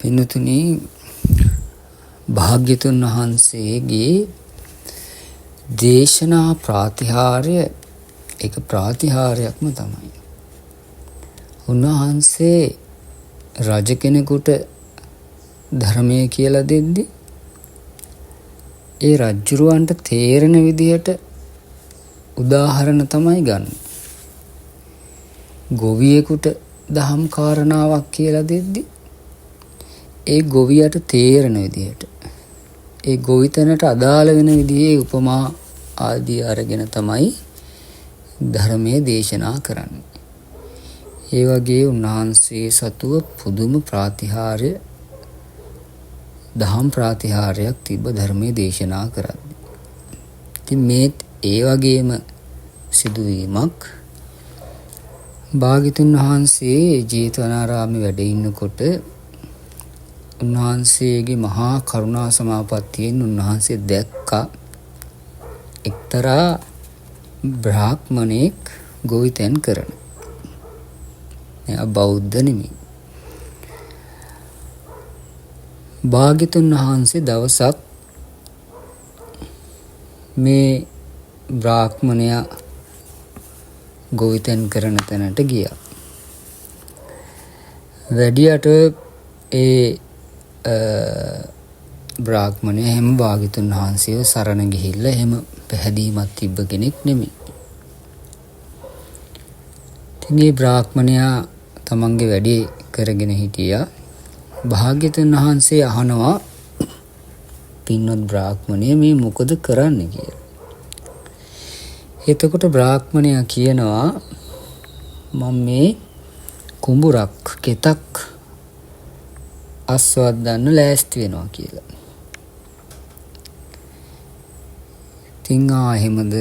පින්තුනි භාග්‍යතුන් වහන්සේගේ දේශනා ප්‍රාතිහාර්ය එක ප්‍රාතිහාර්යක්ම තමයි. උන්වහන්සේ රජ කෙනෙකුට ධර්මය කියලා දෙද්දි ඒ රජුරවන්ට තේරෙන විදිහට උදාහරණ තමයි ගන්න. ගොවියෙකුට දහම් කාරණාවක් කියලා දෙද්දි ඒ ගොවියට තේරෙන විදිහට ඒ ගොවිතැනට අදාළ වෙන විදිහේ උපමා ආදී අරගෙන තමයි ධර්මයේ දේශනා කරන්නේ. ඒ වගේ උන්වහන්සේ සතුව පුදුම ප්‍රාතිහාර්ය දහම් ප්‍රාතිහාර්යයක් තිබ්බ ධර්මයේ දේශනා කරද්දී. ඉතින් මේ ඒ වගේම සිදුවීමක් භාග්‍යතුන් වහන්සේ ජේතවනාරාමේ වැඩ ඉන්නකොට උන්වහන්සේගේ මහා කරුණා සමාපත්තියෙන් උන්වහන්සේ දැක්කා එක්තරා බ්‍රාහ්මණෙක් ගොවිතැන් කරන. එයා බෞද්ධ නෙමෙයි. භාග්‍යතුන් වහන්සේ දවසක් මේ බ්‍රාහ්මණයා ගොවිතැන් කරන තැනට ගියා. වැඩියට ඒ බ්‍රාහ්මණයා හැම භාග්‍යතුන් වහන්සේව සරණ ගිහිල්ලා එහෙම පැහැදීමක් තිබ්බ කෙනෙක් නෙමෙයි. ඉතින් මේ බ්‍රාහ්මණයා තමන්ගේ වැඩේ කරගෙන හිටියා. භාග්‍යතුන් වහන්සේ අහනවා පින්වත් බ්‍රාහ්මණය මේ මොකද කරන්නේ කියලා. එතකොට බ්‍රාහ්මණයා කියනවා මම මේ කුඹුරක් කෙතක් අස්වද්දන්න ලෑස්ති වෙනවා කියලා. ඉතින් එහෙමද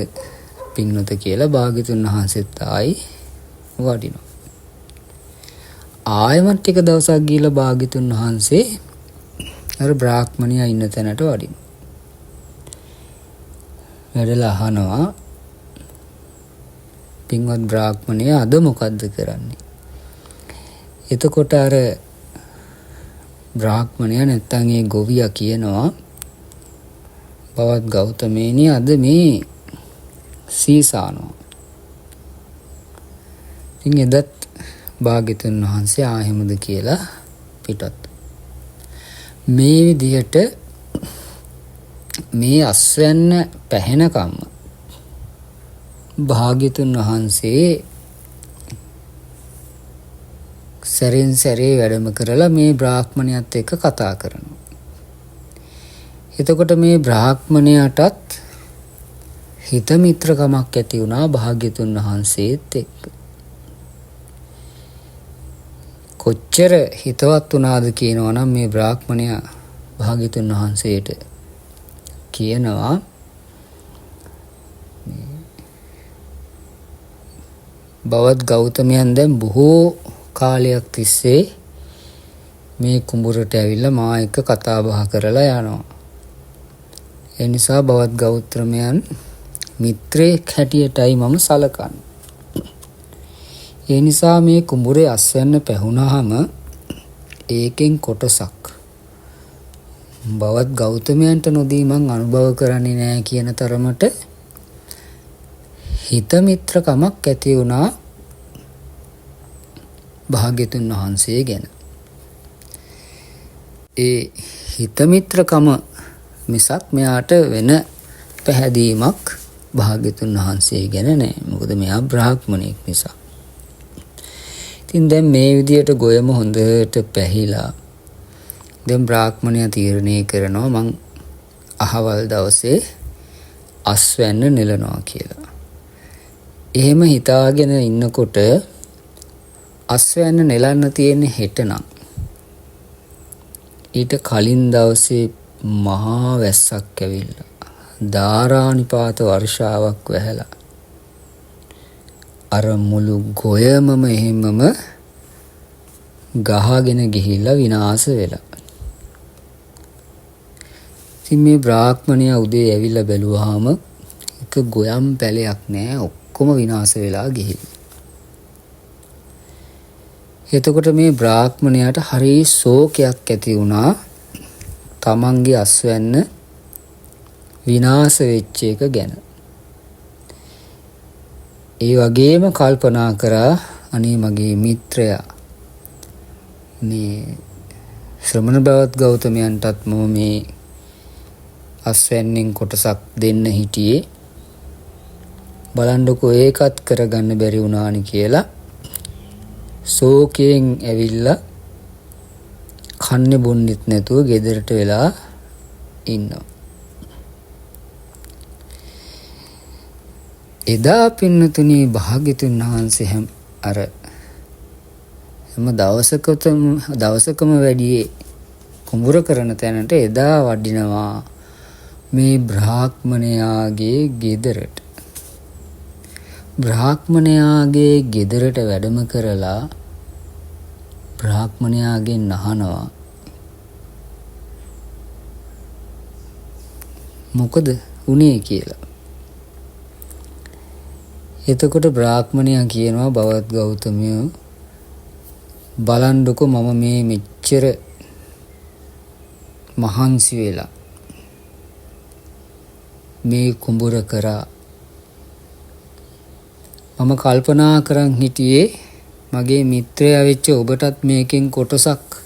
පින්වත කියලා භාග්‍යතුන් වහන්සේත් ආයි වඩිනවා. ආයමත් ටික දවසක් ගිහලා භාග්‍යතුන් වහන්සේ අර බ්‍රාහ්මණයා ඉන්න තැනට වඩිනවා. වැඩලා අහනවා පින්වත් බ්‍රාහ්මණයා අද මොකද්ද කරන්නේ? එතකොට අර බ්‍රාහ්මණයා නැත්තම් ඒ ගොවියා කියනවා බවත් ගෞතමේනි අද මේ සීසානවා. ඉතින් එදත් භාග්‍යතුන් වහන්සේ ආහෙමද කියලා පිටත්. මේ විදිහට මේ අස්වැන්න පැහැෙනකම්ම භාග්‍යතුන් වහන්සේ සැරින් සැරේ වැඩම කරලා මේ බ්‍රාහ්මණයත් එක්ක කතා කරනවා. එතකොට මේ බ්‍රාහ්මණයටත් හිත මිත්‍රකමක් ඇති වුණා භාග්‍යතුන් වහන්සේත් එක්ක. කොච්චර හිතවත් වුණාද කියනවනම් මේ බ්‍රාහ්මණයා භාග්‍යතුන් වහන්සේට කියනවා බවත් ගෞතමයන් දැන් බොහෝ කාලයක් තිස්සේ මේ කුඹුරට ඇවිල්ලා මා එක්ක කතා බහ කරලා යනවා. ඒ නිසා බවත් ගෞතමයන් මිත්‍රයෙක් හැටියටයි මම සලකන්නේ. ඒ නිසා මේ කුඹුරේ අස්වැන්න පැහුණාම ඒකෙන් කොටසක් බවත් ගෞතමයන්ට නොදී මං අනුභව කරන්නේ නැහැ කියන තරමට හිත මිත්‍රකමක් ඇති වුණා භාග්‍යතුන් වහන්සේ ගැන. ඒ හිත මිත්‍රකම මිසක් මෙයාට වෙන පැහැදීමක් භාග්‍යතුන් වහන්සේ ගැන නැහැ. මොකද මෙයා බ්‍රාහ්මණෙක් නිසා. ඉතින් දැන් මේ විදියට ගොයම හොඳට පැහිලා දැන් බ්‍රාහ්මණයා තීරණය කරනවා මං අහවල් දවසේ අස්වැන්න නෙලනවා කියලා. එහෙම හිතාගෙන ඉන්නකොට අස්වැන්න නෙලන්න තියෙන්නේ හෙට නම්. ඊට කලින් දවසේ මහා වැස්සක් ඇවිල්ලා ධාරානිපාත වර්ෂාවක් වැහැලා අර මුළු ගොයමම එහෙමම ගහගෙන ගිහිල්ලා විනාශ වෙලා. ඉතින් මේ බ්‍රාහ්මණයා උදේ ඇවිල්ලා බැලුවාම එක ගොයම් පැලයක් නැහැ, ඔක්කොම විනාශ වෙලා ගිහිල්ලා. එතකොට මේ බ්‍රාහ්මණයාට හරි ශෝකයක් ඇති වුණා තමන්ගේ අස්වැන්න විනාශ වෙච්ච එක ගැන. ඒ වගේම කල්පනා කරා අනේ මගේ මිත්‍රයා මේ ශ්‍රමණ බවත් ගෞතමයන්ටත් මම මේ අස්වැන්නෙන් කොටසක් දෙන්න හිටියේ බලන්නකෝ ඒකත් කරගන්න බැරි වුණානි කියලා ශෝකයෙන් ඇවිල්ලා කන්නේ බොන්නෙත් නැතුව ගෙදරට වෙලා ඉන්නවා. එදා පින්නතුනි භාග්‍යතුන් වහන්සේ අර හැම දවසකම වැඩියේ කුඹුර කරන තැනට එදා වඩිනවා මේ බ්‍රාහ්මණයාගේ ගෙදරට. බ්‍රාහ්මණයාගේ ගෙදරට වැඩම කරලා බ්‍රාහ්මණයාගෙන් අහනවා මොකද උනේ කියලා. එතකොට බ්‍රාහ්මණයා කියනවා බවත් ගෞතමයෝ බලන්නකො මම මේ මෙච්චර මහන්සි වෙලා මේ කුඹුර කරා මම කල්පනා කරන් හිටියේ මගේ මිත්‍රයා වෙච්ච ඔබටත් මේකෙන් කොටසක්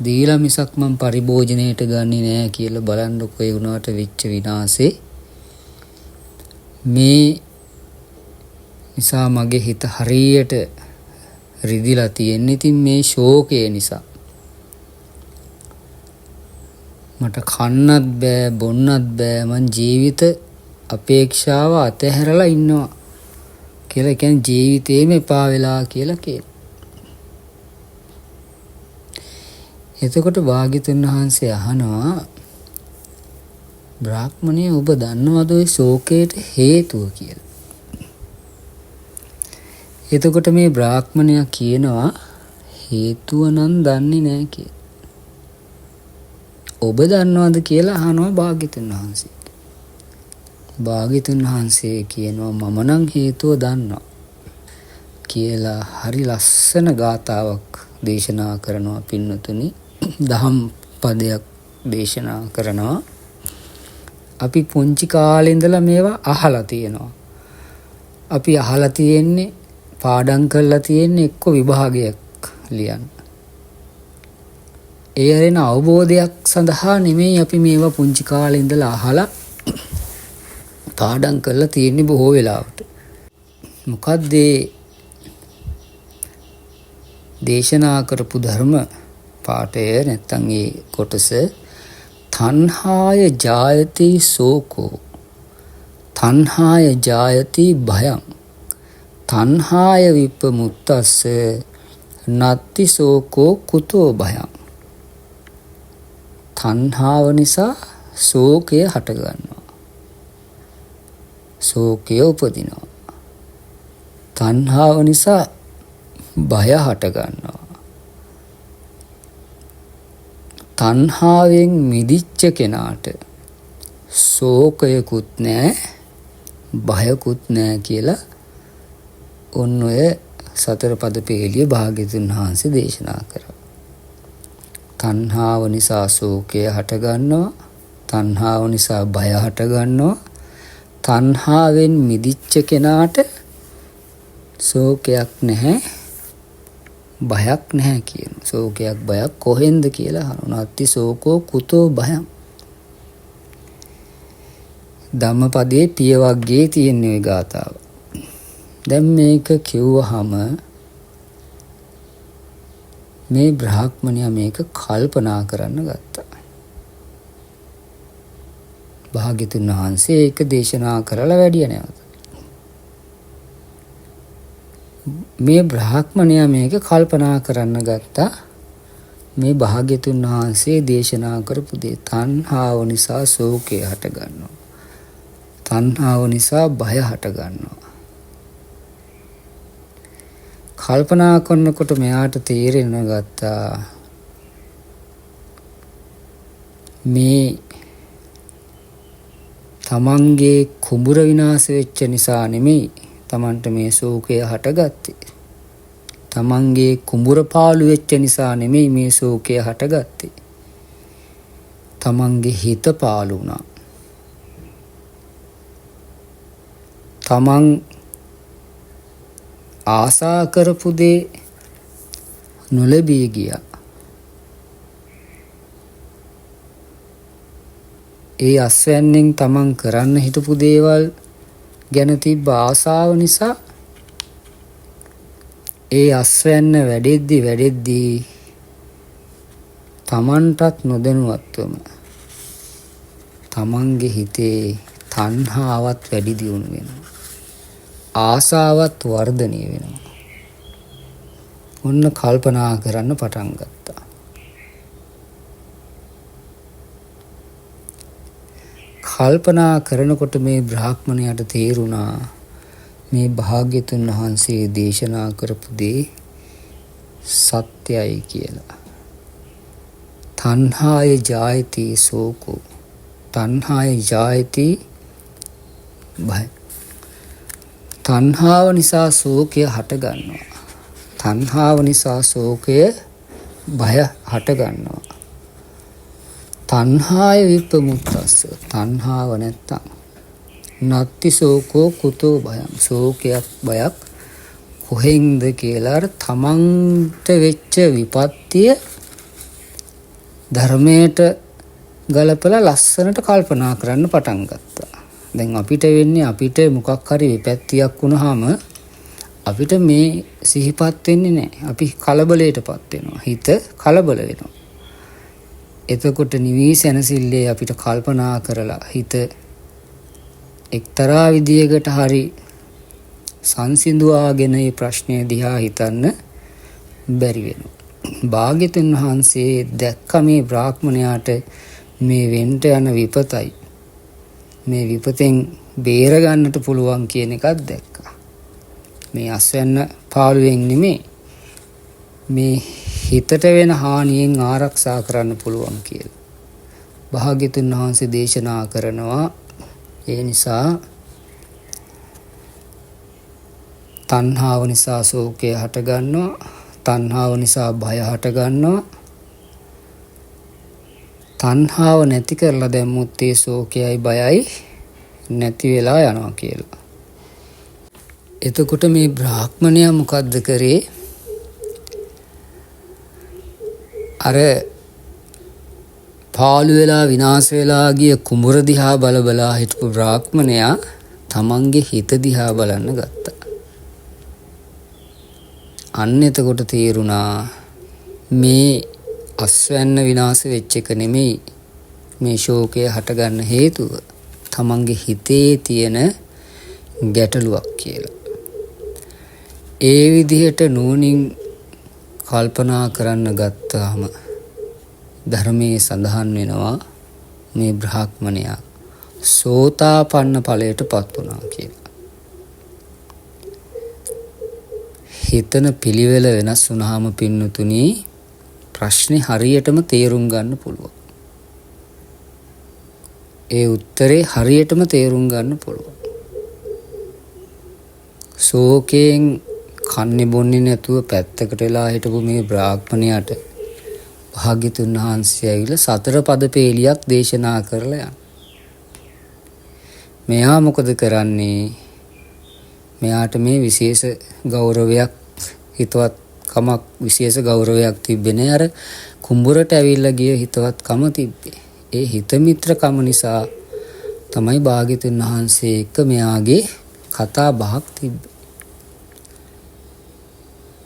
දීලා මිසක් මම පරිභෝජනයට ගන්නේ නෑ කියලා බලන්නකො ඒ වුණාට වෙච්ච විනාශේ මේ නිසා මගේ හිත හරියට රිදිලා තියෙන්නේ. ඉතින් මේ ශෝකය නිසා මට කන්නත් බෑ බොන්නත් බෑ මං ජීවිත අපේක්ෂාව අතහැරලා ඉන්නවා කියලා කියන්නේ ජීවිතේම එපා වෙලා කියලා කියනවා. එතකොට භාග්‍යතුන් වහන්සේ අහනවා බ්‍රාහ්මණය ඔබ දන්නවද ඔය ශෝකයට හේතුව කියලා? එතකොට මේ බ්‍රාහ්මණයා කියනවා හේතුව නම් දන්නේ නැහැ කියලා. ඔබ දන්නවද කියලා අහනවා භාග්‍යතුන් වහන්සේ. භාග්‍යතුන් වහන්සේ කියනවා මම නම් හේතුව දන්නවා කියලා හරි ලස්සන ගාතාවක් දේශනා කරනවා පින්නතුනි. දහම් පදයක් දේශනා කරනවා. අපි පුංචි කාලේ ඉඳලා මේවා අහලා තියෙනවා. අපි අහලා තියෙන්නේ පාඩම් කරලා තියෙන්නේ එක්ක විභාගයක් ලියන්න. ඒ ඇරෙන අවබෝධයක් සඳහා නෙමෙයි අපි මේවා පුංචි කාලේ ඉඳලා අහලා පාඩම් කරලා තියෙන්නේ බොහෝ වෙලාවට. මොකද්ද දේශනා කරපු ධර්ම පාඨය නැත්තම් ඒ කොටස තණ්හාය ජායති සෝකෝ තණ්හාය ජායති භයං තණ්හාය විප්පමුත්තස්ස නත්ති සෝකෝ කුතෝ භයං. තණ්හාව නිසා ශෝකය හට ගන්නවා. ශෝකය උපදිනවා. තණ්හාව නිසා භය හට ගන්නවා. තණ්හාවෙන් මිදිච්ච කෙනාට ශෝකයකුත් නැහැ භයකුත් නැහැ කියලා ඔන්න ඔය සතර පද පෙළිය භාග්‍යතුන් වහන්සේ දේශනා කරා. තණ්හාව නිසා ශෝකය හට ගන්නවා. තණ්හාව නිසා භය හට ගන්නවා. තණ්හාවෙන් මිදිච්ච කෙනාට ශෝකයක් නැහැ භයක් නැහැ කියන. ශෝකයක් භයක් කොහෙන්ද කියලා අහනවා. ශෝකෝ කුතෝ භයං. ධම්මපදයේ පිය වර්ගයේ තියෙන ওই ගාතාව. දැන් මේක කිව්වහම මේ බ්‍රාහ්මණයා මේක කල්පනා කරන්න ගත්තා. භාග්‍යතුන් වහන්සේ ඒක දේශනා කරලා වැඩිය නැවත. මේ බ්‍රාහ්මණයා මේක කල්පනා කරන්න ගත්තා. මේ භාග්‍යතුන් වහන්සේ දේශනා කරපු දේ තණ්හාව නිසා ශෝකය හට ගන්නවා. තණ්හාව නිසා භය හට ගන්නවා. කල්පනා කරනකොට මෙයාට තේරෙන්න ගත්තා මේ තමන්ගේ කුඹුර විනාශ වෙච්ච නිසා නෙමෙයි තමන්ට මේ ශෝකය හටගත්තේ. තමන්ගේ කුඹුර පාළු වෙච්ච නිසා නෙමෙයි මේ ශෝකය හටගත්තේ. තමන්ගේ හිත පාළු වුණා. තමන් ආසා කරපු දේ නොලැබී ගියා. ඒ අස්වැන්නෙන් තමන් කරන්න හිටපු දේවල් ගැන තිබ්බ ආසාව නිසා ඒ අස්වැන්න වැඩෙද්දි තමන්ටත් නොදැනුවත්වම තමන්ගේ හිතේ තණ්හාවත් වැඩි දියුණු වෙනවා. ආසාවත් වර්ධනය වෙනවා. ඔන්න කල්පනා කරන්න පටන් ගත්තා. කල්පනා කරනකොට මේ බ්‍රාහ්මණයාට තේරුණා මේ භාග්‍යතුන් වහන්සේ දේශනා කරපු දේ සත්‍යයි කියලා. තණ්හාය ජායති සෝකෝ. තණ්හාය ජායති භය. තණ්හාව නිසා ශෝකය හට ගන්නවා. තණ්හාව නිසා ශෝකය භය හට ගන්නවා. තණ්හාය විප්පමුත්තස්ස. තණ්හාව නැත්තම් නත්ති ශෝකෝ කුතෝ භයං. ශෝකයක් බයක් කොහෙන්ද කියලා අර තමන්ට වෙච්ච විපත්තිය ධර්මයට ගලපලා ලස්සනට කල්පනා කරන්න පටන් ගත්තා. දැන් අපිට වෙන්නේ අපිට මොකක් හරි විපත්තියක් වුණාම අපිට මේ සිහිපත් වෙන්නේ නැහැ. අපි කලබලයටපත් වෙනවා. හිත කලබල වෙනවා. එතකොට නිවී සැනසille අපිට කල්පනා කරලා හිත එක්තරා විදියකට හරි සංසිඳුවාගෙන මේ ප්‍රශ්නය දිහා හිතන්න බැරි වෙනවා. භාග්‍යතුන් වහන්සේ දැක්ක මේ බ්‍රාහ්මණයාට මේ වෙන්ට යන විපතයි මේ විපතෙන් බේර ගන්නට පුළුවන් කියන එකක් දැක්කා. මේ අස්වැන්න පාළුවෙන් නෙමෙයි මේ හිතට වෙන හානියෙන් ආරක්ෂා කරන්න පුළුවන් කියලා. භාග්‍යතුන් වහන්සේ දේශනා කරනවා ඒ නිසා තණ්හාව නිසා ශෝකය හට ගන්නවා. තණ්හාව නිසා භය හට ගන්නවා. තණ්හාව නැති කරලා දැම්මුත් ඒ ශෝකයයි බයයි නැති වෙලා යනවා කියලා. එතකොට මේ බ්‍රාහ්මණයා මොකද්ද කරේ? අර පාළු වෙලා විනාශ වෙලා ගිය කුඹුර දිහා බලා හිටපු බ්‍රාහ්මණයා තමන්ගේ හිත දිහා බලන්න ගත්තා. අන්න එතකොට තේරුණා මේ අස්වැන්න විනාශ වෙච්ච එක නෙමෙයි මේ ශෝකය හටගන්න හේතුව තමන්ගේ හිතේ තියෙන ගැටලුවක් කියලා. ඒ විදිහට නුවණින් කල්පනා කරන්න ගත්තාම ධර්මයේ සඳහන් වෙනවා මේ බ්‍රාහ්මණයා සෝතාපන්න ඵලයටපත් වුණා කියලා. හිතන පිළිවෙල වෙනස් වුණාම පින්නතුණි ප්‍රශ්නේ හරියටම තේරුම් ගන්න පුළුවන්. ඒ උත්තරේ හරියටම තේරුම් ගන්න පුළුවන්. ශෝකයෙන් කන්නේ බොන්නේ නැතුව පැත්තකට වෙලා හිටපු මේ බ්‍රාහ්මණයාට භාග්‍යතුන් වහන්සේ ඇවිල්ලා සතර පද පේලියක් දේශනා කරලා යනවා. මෙයා මොකද කරන්නේ? මෙයාට මේ විශේෂ ගෞරවයක් හිතවත් කමක් විශේෂ ගෞරවයක් තිබෙන්නේ අර කුඹුරට ඇවිල්ලා ගිය හිතවත් කම තිබ්බේ. ඒ හිත මිත්‍රකම නිසා තමයි භාග්‍යතුන් වහන්සේ එක්ක මෙයාගේ කතා බහක් තිබ්බේ.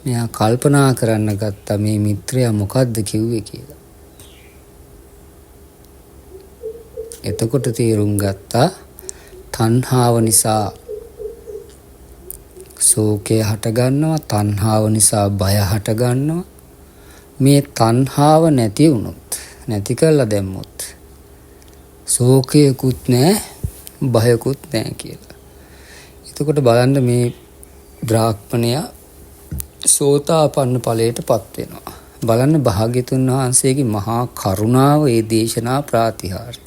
මෙයා කල්පනා කරන්න ගත්තා මේ මිත්‍රයා මොකද්ද කිව්වේ කියලා. එතකොට තේරුම් ගත්තා තණ්හාව නිසා ශෝකය හට ගන්නවා. තණ්හාව නිසා බය හට ගන්නවා. මේ තණ්හාව නැති වුණොත් නැති කළා දැම්මොත් ශෝකයකුත් නැහැ බයකුත් නැහැ කියලා. එතකොට බලන්න මේ බ්‍රාහ්මණයා සෝතාපන්න ඵලයටපත් වෙනවා. බලන්න භාග්‍යතුන් වහන්සේගේ මහා කරුණාව ඒ දේශනා ප්‍රාතිහාර්ය.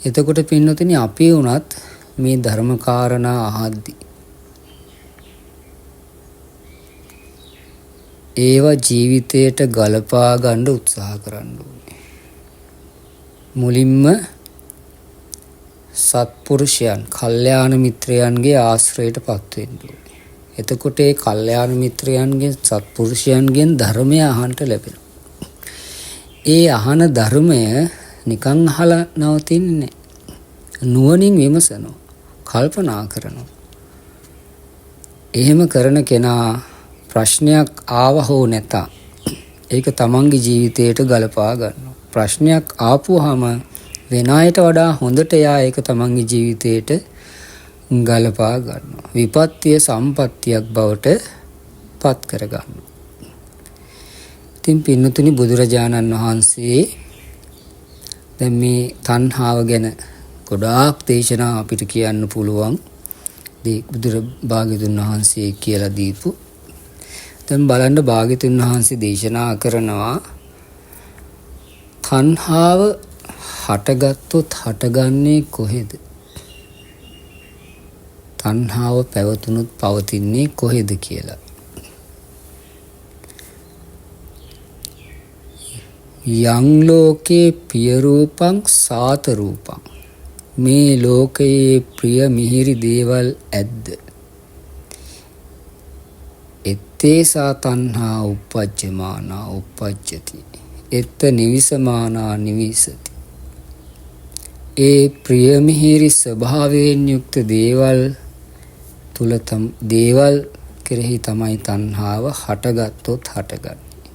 එතකොට පින්නතුනි අපි වුණත් මේ ධර්ම කාරණා අහද්දී ඒවා ජීවිතයට ගලපා ගන්න උත්සාහ කරන්න ඕනේ. මුලින්ම සත්පුරුෂයන්, කල්යාණ මිත්‍රයන්ගේ ආශ්‍රයයටපත් වෙන්න ඕනේ. එතකොට ඒ කල්යාණ මිත්‍රයන්ගෙන්, සත්පුරුෂයන්ගෙන් ධර්මය අහන්න ලැබෙනවා. ඒ අහන ධර්මය නිකන් අහලා නවතින්නේ නැහැ. නුවණින් විමසනවා, කල්පනා කරනවා. එහෙම කරන කෙනා ප්‍රශ්නයක් ආව හෝ නැත, ඒක තමන්ගේ ජීවිතයට ගලපා ගන්නවා. ප්‍රශ්නයක් ආපුවාම වෙන අයට වඩා හොඳට එයා ඒක තමන්ගේ ජීවිතයට ගලපා ගන්නවා. විපත්තිය සම්පත්තියක් බවට පත් කර ගන්නවා. ඉතින් පින්නතුනි, බුදුරජාණන් වහන්සේ දැන් මේ තණ්හාව ගැන ගොඩාක් දේශනා අපිට කියන්න පුළුවන්. භාග්‍යවතුන් වහන්සේ කියලා දීපු. දැන් බලන්න, භාග්‍යවතුන් වහන්සේ දේශනා කරනවා තණ්හාව හටගත්තොත් හටගන්නේ කොහෙද? තණ්හාව පැවතුනොත් පවතින්නේ කොහෙද කියලා. යං ලෝකේ පිය රූපං සාත රූපං. මේ ලෝකයේ ප්‍රිය මිහිරි දේවල් ඇද්ද? ettesa තණ්හා uppajjamana uppajjati. එත්ත නිවිසමානා නිවිසති. ඒ ප්‍රිය මිහිරි ස්වභාවයෙන් යුක්ත දේවල් තුල දේවල් කෙරෙහි තමයි තණ්හාව හටගත්තොත් හටගන්නේ.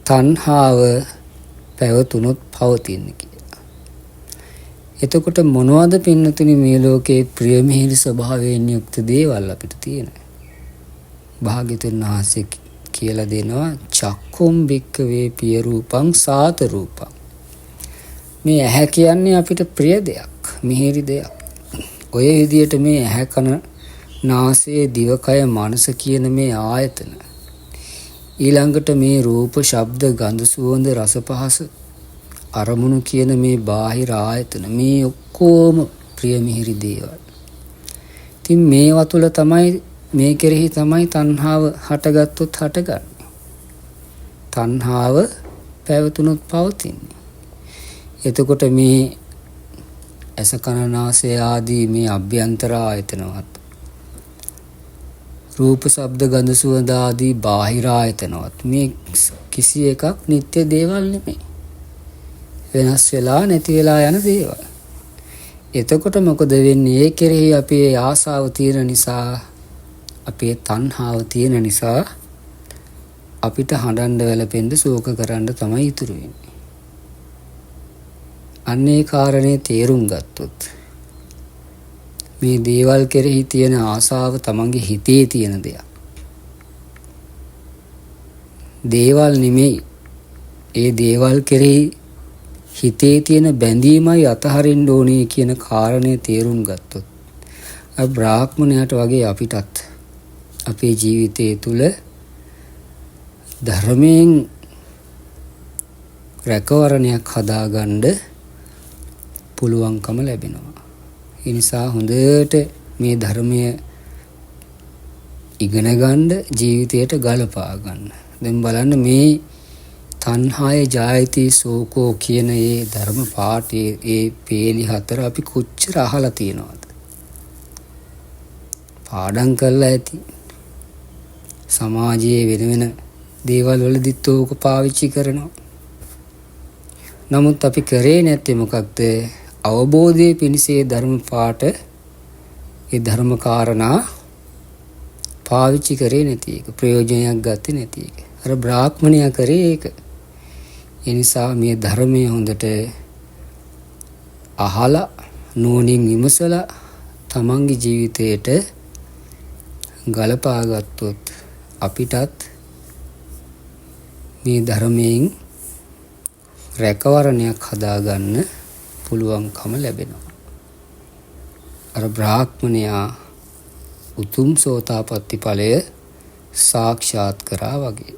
තණ්හාව පැවතුනොත් පවතින්නේ කියලා. එතකොට මොනවද පින්නතුනි මේ ලෝකේ ප්‍රිය මිහිරි ස්වභාවයෙන් යුක්ත දේවල් අපිට තියෙනවා? භාග්‍යවතුන් වහන්සේ කියලා දෙනවා චක්කුම් භික්ඛවේ පිය රූපං සාත රූපං. මේ ඇහැ කියන්නේ අපිට ප්‍රිය දෙයක්, මිහිරි දෙයක්. ඔය විදිහට මේ ඇහැ, කන, නාසය, දිවකය, මනස කියන මේ ආයතන, ඊළඟට මේ රූප, ශබ්ද, ගන්ධ, සුවඳ, රස, පහස, අරමුණු කියන මේ බාහිර ආයතන, මේ ඔක්කොම ප්‍රිය මිහිරි දේවල්. ඉතින් මේවා තුළ තමයි, මේ කෙරෙහි තමයි තණ්හාව හටගත්තොත් හටගන්නේ. තණ්හාව පැවතුනොත් පවතින්නේ. එතකොට මේ ඇස, කන, නාසය ආදී මේ අභ්‍යන්තර ආයතනවත්, රූප, ශබ්ද, ගන්ධ, සුවඳ ආදී බාහිර ආයතනවත්, මේ කිසි එකක් නිත්‍ය දේවල් නෙමෙයි. වෙනස් වෙලා නැති වෙලා යන දේවල්. එතකොට මොකද වෙන්නේ? ඒ කෙරෙහි අපේ ආසාව තියෙන නිසා, අපේ තණ්හාව තියෙන නිසා අපිට හඬන්න, වැළපෙන්න, ශෝක කරන්න තමයි ඉතුරු වෙන්නේ. අන්නේ කාරණේ තේරුම් ගත්තොත් මේ දේවල් කෙරෙහි තියෙන ආසාව තමන්ගේ හිතේ තියෙන දෙයක්. දේවල් නෙමෙයි. ඒ දේවල් කෙරෙහි හිතේ තියෙන බැඳීමයි අතහරින්න ඕනේ කියන කාරණේ තේරුම් ගත්තොත්, අර බ්‍රාහ්මණයාට වගේ අපිටත් අපේ ජීවිතය තුළ ධර්මයෙන් රැකවරණයක් හදාගන්න පුළුවන්කම ලැබෙනවා. ඒ නිසා හොඳට මේ ධර්මය ඉගෙන ගන්න, ජීවිතයට ගලපා ගන්න. දැන් බලන්න, මේ තණ්හාය ජායති සෝකෝ කියන ඒ ධර්ම පාඨයේ ඒ පේලි 4 අපි කොච්චර අහලා තියෙනවද? පාඩම් කරලා ඇති. සමාජයේ වෙන දේවල් වලදීත් ඕක පාවිච්චි කරනවා. නමුත් අපි කරේ නැත්තේ මොකක්ද? අවබෝධයේ පිණිසේ ධර්ම පාඨ, ඒ ධර්ම කාරණා පාවිච්චි කරේ නැති එක, ප්‍රයෝජනයක් ගත්තේ නැති එක. අර බ්‍රාහ්මණයා කරේ ඒක. ඒ නිසා මේ ධර්මයේ හොඳට අහලා, නුවණින් විමසලා තමන්ගේ ජීවිතයට ගලපා ගත්තොත් අපිටත් මේ ධර්මයෙන් රැකවරණයක් හදාගන්න පුළුවන්කම ලැබෙනවා. අර බ්‍රාහ්මණයා උතුම් සෝතාපට්ටි ඵලය සාක්ෂාත් කරා වගේ.